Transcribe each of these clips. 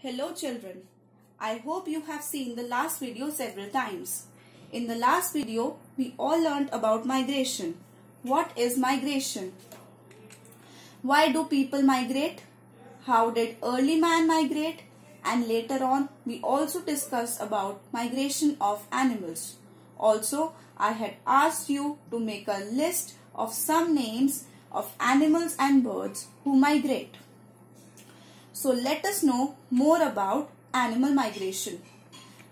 Hello children, I hope you have seen the last video several times. In the last video, we all learned about migration. What is migration? Why do people migrate? How did early man migrate? And later on, we also discussed about migration of animals. Also, I had asked you to make a list of some names of animals and birds who migrate. So let us know more about animal migration.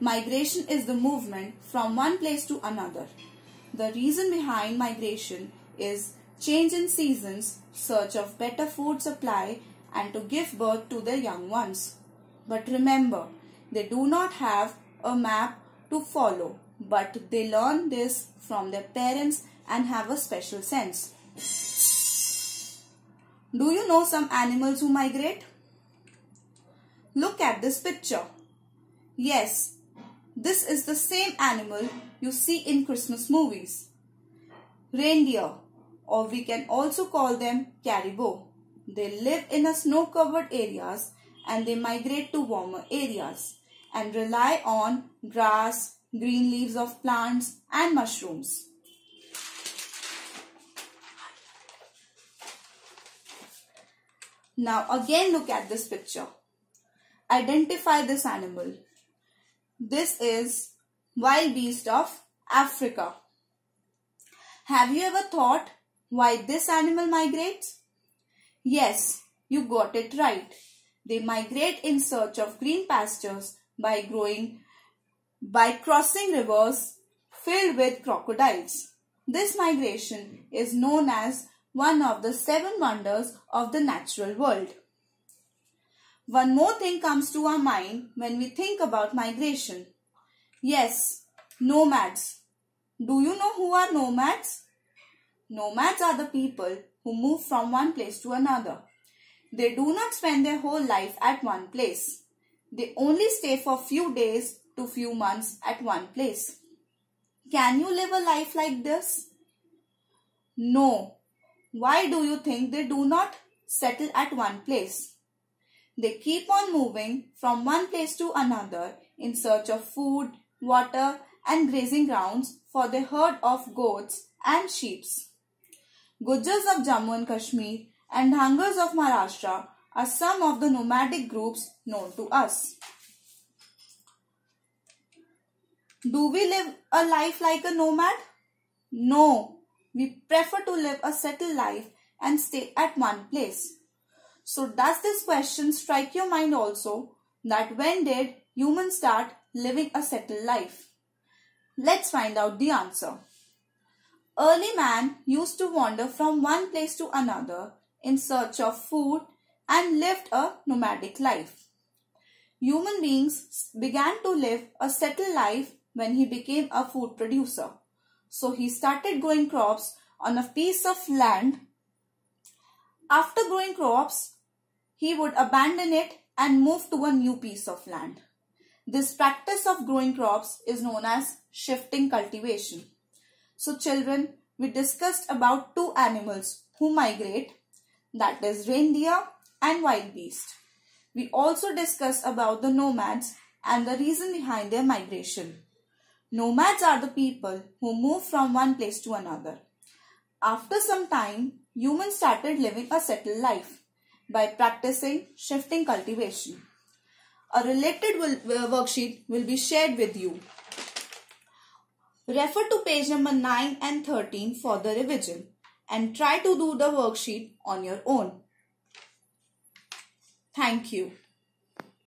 Migration is the movement from one place to another. The reason behind migration is change in seasons, search of better food supply, and to give birth to their young ones. But remember, they do not have a map to follow, but they learn this from their parents and have a special sense. Do you know some animals who migrate? Look at this picture. Yes, this is the same animal you see in Christmas movies. Reindeer, or we can also call them caribou. They live in a snow-covered areas and they migrate to warmer areas and rely on grass, green leaves of plants and mushrooms. Now again look at this picture. Identify this animal. This is wild beast of Africa. Have you ever thought why this animal migrates? Yes, you got it right. They migrate in search of green pastures by crossing rivers filled with crocodiles. This migration is known as one of the 7 wonders of the natural world. One more thing comes to our mind when we think about migration. Yes, nomads. Do you know who are nomads? Nomads are the people who move from one place to another. They do not spend their whole life at one place. They only stay for few days to few months at one place. Can you live a life like this? No. Why do you think they do not settle at one place? They keep on moving from one place to another in search of food, water and grazing grounds for their herd of goats and sheep. Gujars of Jammu and Kashmir and Dhangars of Maharashtra are some of the nomadic groups known to us. Do we live a life like a nomad? No, we prefer to live a settled life and stay at one place. So does this question strike your mind also, that when did humans start living a settled life? Let's find out the answer. Early man used to wander from one place to another in search of food and lived a nomadic life. Human beings began to live a settled life when he became a food producer. So he started growing crops on a piece of land. After growing crops, he would abandon it and move to a new piece of land. This practice of growing crops is known as shifting cultivation. So children, we discussed about 2 animals who migrate, that is reindeer and wild beast. We also discussed about the nomads and the reason behind their migration. Nomads are the people who move from one place to another. After some time, humans started living a settled life by practicing shifting cultivation. A related worksheet will be shared with you. Refer to page number 9 and 13 for the revision and try to do the worksheet on your own. Thank you.